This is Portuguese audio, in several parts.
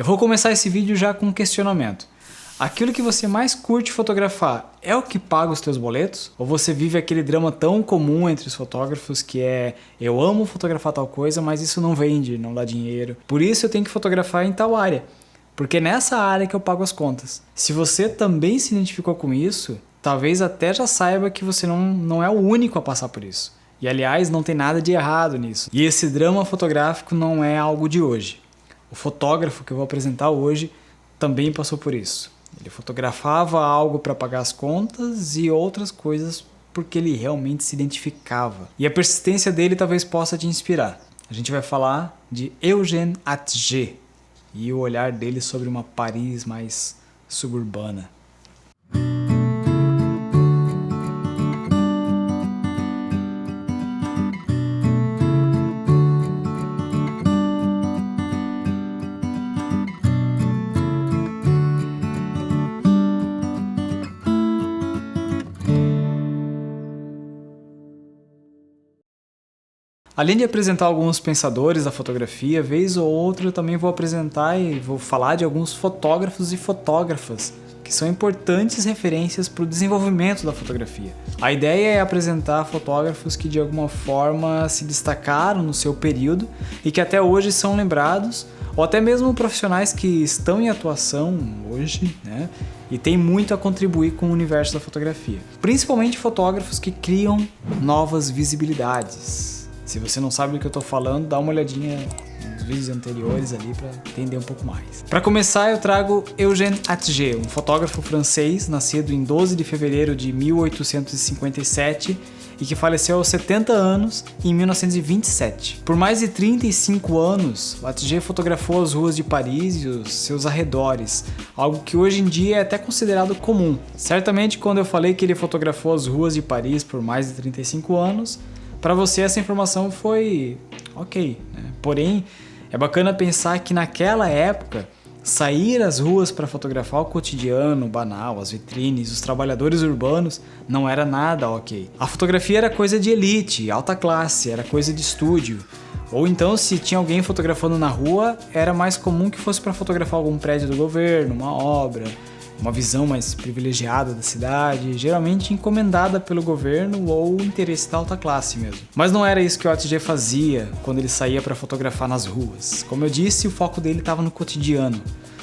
Eu vou começar esse vídeo já com um questionamento. Aquilo que você mais curte fotografar é o que paga os teus boletos? Ou você vive aquele drama tão comum entre os fotógrafos que é: eu amo fotografar tal coisa, mas isso não vende, não dá dinheiro. Por isso eu tenho que fotografar em tal área, porque é nessa área que eu pago as contas. Se você também se identificou com isso, talvez até já saiba que você não é o único a passar por isso. E aliás, não tem nada de errado nisso. E esse drama fotográfico não é algo de hoje. O fotógrafo que eu vou apresentar hoje também passou por isso. Ele fotografava algo para pagar as contas e outras coisas porque ele realmente se identificava. E a persistência dele talvez possa te inspirar. A gente vai falar de Eugène Atget e o olhar dele sobre uma Paris mais suburbana. Além de apresentar alguns pensadores da fotografia, vez ou outra eu também vou apresentar e vou falar de alguns fotógrafos e fotógrafas que são importantes referências para o desenvolvimento da fotografia. A ideia é apresentar fotógrafos que de alguma forma se destacaram no seu período e que até hoje são lembrados, ou até mesmo profissionais que estão em atuação hoje, né? E tem muito a contribuir com o universo da fotografia. Principalmente fotógrafos que criam novas visibilidades. Se você não sabe do que eu estou falando, dá uma olhadinha nos vídeos anteriores ali para entender um pouco mais. Para começar, eu trago Eugène Atget, um fotógrafo francês, nascido em 12 de fevereiro de 1857 e que faleceu aos 70 anos em 1927. Por mais de 35 anos, Atget fotografou as ruas de Paris e os seus arredores, algo que hoje em dia é até considerado comum. Certamente, quando eu falei que ele fotografou as ruas de Paris por mais de 35 anos, para você essa informação foi ok, né? Porém, é bacana pensar que naquela época, sair às ruas para fotografar o cotidiano, banal, as vitrines, os trabalhadores urbanos, não era nada ok. A fotografia era coisa de elite, alta classe, era coisa de estúdio. Ou então, se tinha alguém fotografando na rua, era mais comum que fosse para fotografar algum prédio do governo, uma obra, uma visão mais privilegiada da cidade, geralmente encomendada pelo governo ou interesse da alta classe mesmo. Mas não era isso que o Atget fazia quando ele saía para fotografar nas ruas. Como eu disse, o foco dele estava no cotidiano.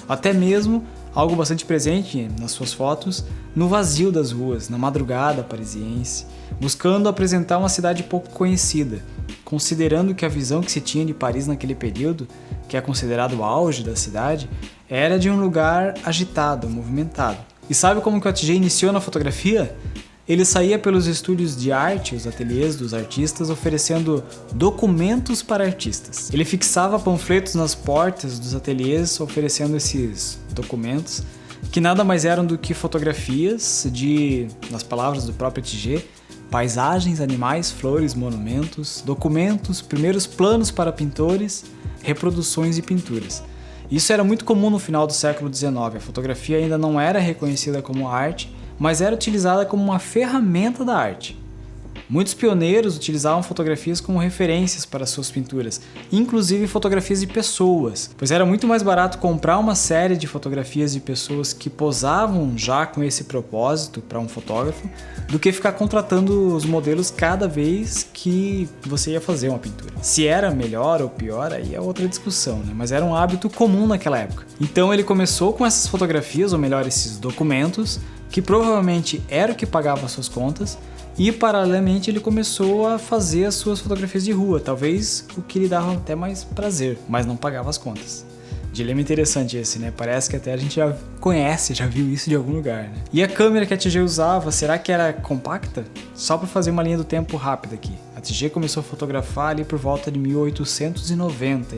Até mesmo, algo bastante presente nas suas fotos, no vazio das ruas, na madrugada parisiense, buscando apresentar uma cidade pouco conhecida, considerando que a visão que se tinha de Paris naquele período, que é considerado o auge da cidade, era de um lugar agitado, movimentado. E sabe como que o Atget iniciou na fotografia? Ele saía pelos estúdios de arte, os ateliês dos artistas, oferecendo documentos para artistas. Ele fixava panfletos nas portas dos ateliês, oferecendo esses documentos, que nada mais eram do que fotografias de, nas palavras do próprio Atget, paisagens, animais, flores, monumentos, documentos, primeiros planos para pintores, reproduções e pinturas. Isso era muito comum no final do século XIX. A fotografia ainda não era reconhecida como arte, mas era utilizada como uma ferramenta da arte. Muitos pioneiros utilizavam fotografias como referências para suas pinturas, inclusive fotografias de pessoas, pois era muito mais barato comprar uma série de fotografias de pessoas que posavam já com esse propósito para um fotógrafo, do que ficar contratando os modelos cada vez que você ia fazer uma pintura. Se era melhor ou pior, aí é outra discussão, né? Mas era um hábito comum naquela época. Então ele começou com essas fotografias, ou melhor, esses documentos, que provavelmente era o que pagava as suas contas, e paralelamente ele começou a fazer as suas fotografias de rua, talvez o que lhe dava até mais prazer, mas não pagava as contas. Dilema interessante esse, né? Parece que até a gente já conhece, já viu isso de algum lugar, né? E a câmera que a Atget usava, será que era compacta? Só para fazer uma linha do tempo rápida aqui. A Atget começou a fotografar ali por volta de 1890.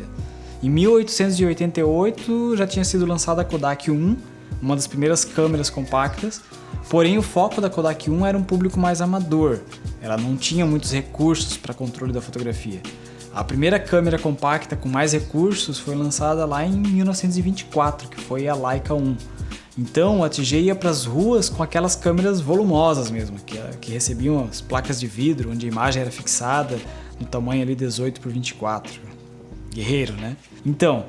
Em 1888 já tinha sido lançada a Kodak 1, uma das primeiras câmeras compactas, porém o foco da Kodak 1 era um público mais amador, ela não tinha muitos recursos para controle da fotografia. A primeira câmera compacta com mais recursos foi lançada lá em 1924, que foi a Leica 1. Então o Atget ia para as ruas com aquelas câmeras volumosas mesmo, que recebiam as placas de vidro, onde a imagem era fixada no tamanho ali 18 por 24. Guerreiro, né? Então,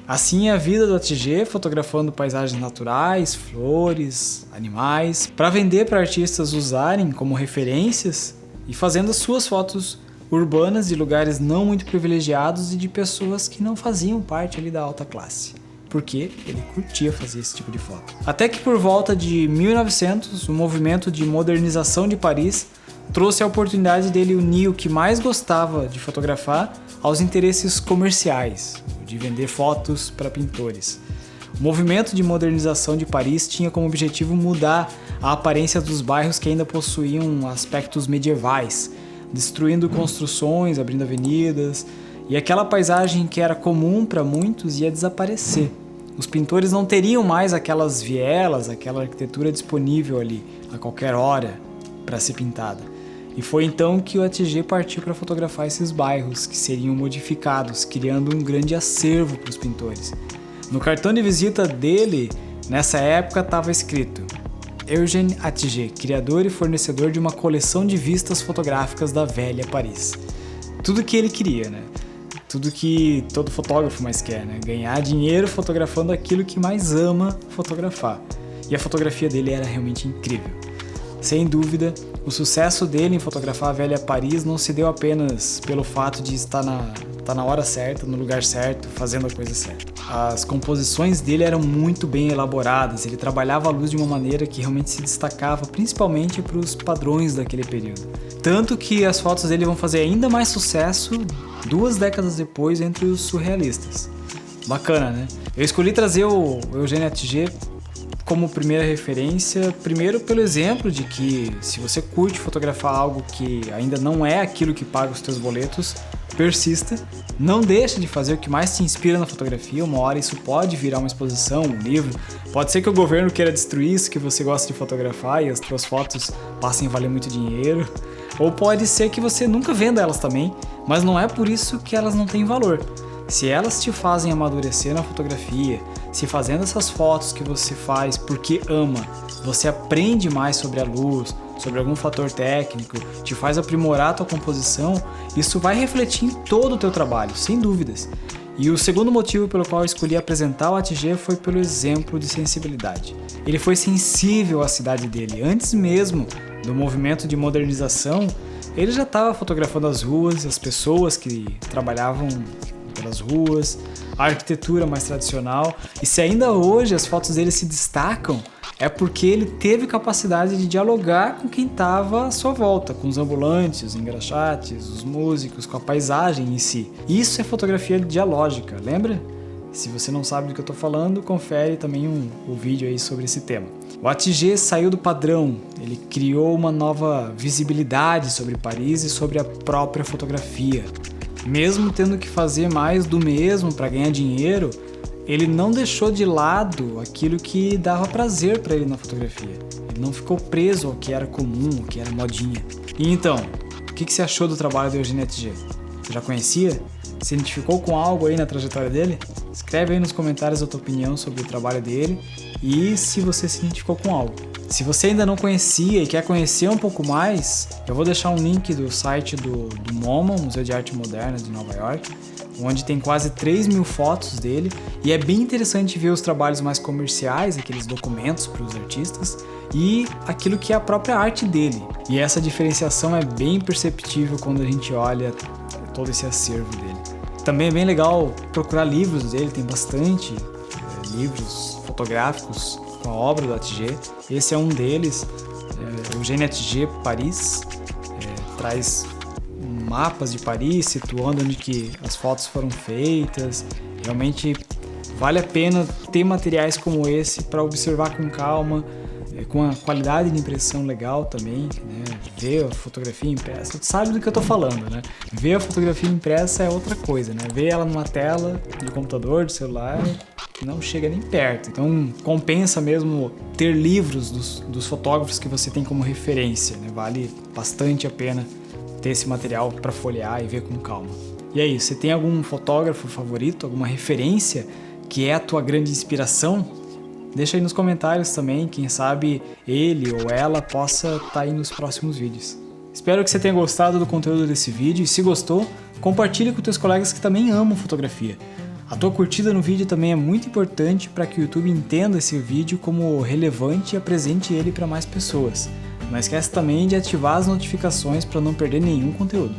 Assim é a vida do ATG, fotografando paisagens naturais, flores, animais, para vender para artistas usarem como referências e fazendo as suas fotos urbanas de lugares não muito privilegiados e de pessoas que não faziam parte ali da alta classe, porque ele curtia fazer esse tipo de foto. Até que por volta de 1900, o movimento de modernização de Paris trouxe a oportunidade dele unir o que mais gostava de fotografar aos interesses comerciais, de vender fotos para pintores. O movimento de modernização de Paris tinha como objetivo mudar a aparência dos bairros que ainda possuíam aspectos medievais, destruindo construções, abrindo avenidas, e aquela paisagem que era comum para muitos ia desaparecer. Os pintores não teriam mais aquelas vielas, aquela arquitetura disponível ali a qualquer hora para ser pintada. E foi então que o ATG partiu para fotografar esses bairros que seriam modificados, criando um grande acervo para os pintores. No cartão de visita dele, nessa época, estava escrito: Eugène Attiger, criador e fornecedor de uma coleção de vistas fotográficas da velha Paris. Tudo que ele queria, né? Tudo que todo fotógrafo mais quer, né? Ganhar dinheiro fotografando aquilo que mais ama fotografar. E a fotografia dele era realmente incrível. Sem dúvida, o sucesso dele em fotografar a velha Paris não se deu apenas pelo fato de estar na hora certa, no lugar certo, fazendo a coisa certa. As composições dele eram muito bem elaboradas, ele trabalhava a luz de uma maneira que realmente se destacava, principalmente para os padrões daquele período. Tanto que as fotos dele vão fazer ainda mais sucesso 2 décadas depois entre os surrealistas. Bacana, né? Eu escolhi trazer o Eugène Attiger como primeira referência, primeiro pelo exemplo de que se você curte fotografar algo que ainda não é aquilo que paga os teus boletos, persista, não deixe de fazer o que mais te inspira na fotografia. Uma hora isso pode virar uma exposição, um livro, pode ser que o governo queira destruir isso que você gosta de fotografar e as tuas fotos passem a valer muito dinheiro, ou pode ser que você nunca venda elas também, mas não é por isso que elas não têm valor. Se elas te fazem amadurecer na fotografia, se fazendo essas fotos que você faz porque ama, você aprende mais sobre a luz, sobre algum fator técnico, te faz aprimorar a tua composição, isso vai refletir em todo o teu trabalho, sem dúvidas. E o segundo motivo pelo qual eu escolhi apresentar o Attiger foi pelo exemplo de sensibilidade. Ele foi sensível à cidade dele, antes mesmo do movimento de modernização, ele já estava fotografando as ruas, as pessoas que trabalhavam pelas ruas, a arquitetura mais tradicional, e se ainda hoje as fotos dele se destacam, é porque ele teve capacidade de dialogar com quem estava à sua volta, com os ambulantes, os engraxates, os músicos, com a paisagem em si. Isso é fotografia dialógica, lembra? Se você não sabe do que eu estou falando, confere também o vídeo aí sobre esse tema. O Attiger saiu do padrão, ele criou uma nova visibilidade sobre Paris e sobre a própria fotografia. Mesmo tendo que fazer mais do mesmo para ganhar dinheiro, ele não deixou de lado aquilo que dava prazer para ele na fotografia. Ele não ficou preso ao que era comum, ao que era modinha. E então, o que você achou do trabalho do Eugène Attiger? Você já conhecia? Se identificou com algo aí na trajetória dele? Escreve aí nos comentários a tua opinião sobre o trabalho dele e se você se identificou com algo. Se você ainda não conhecia e quer conhecer um pouco mais, eu vou deixar um link do site do MoMA, Museu de Arte Moderna de Nova York, onde tem quase 3.000 fotos dele, e é bem interessante ver os trabalhos mais comerciais, aqueles documentos para os artistas, e aquilo que é a própria arte dele. E essa diferenciação é bem perceptível quando a gente olha todo esse acervo dele. Também é bem legal procurar livros dele, tem bastante livros fotográficos com a obra do Attiger. Esse é um deles, Eugène Attiger Paris, traz mapas de Paris, situando onde que as fotos foram feitas. Realmente vale a pena ter materiais como esse para observar com calma, com a qualidade de impressão legal também, né? Ver a fotografia impressa, tu sabe do que eu tô falando, né? Ver a fotografia impressa é outra coisa, né? Ver ela numa tela de computador, de celular, não chega nem perto. Então compensa mesmo ter livros dos fotógrafos que você tem como referência, né? Vale bastante a pena ter esse material para folhear e ver com calma. E aí, você tem algum fotógrafo favorito, alguma referência que é a tua grande inspiração? Deixa aí nos comentários também, quem sabe ele ou ela possa estar aí nos próximos vídeos. Espero que você tenha gostado do conteúdo desse vídeo e se gostou, compartilhe com teus colegas que também amam fotografia. A tua curtida no vídeo também é muito importante para que o YouTube entenda esse vídeo como relevante e apresente ele para mais pessoas. Não esquece também de ativar as notificações para não perder nenhum conteúdo.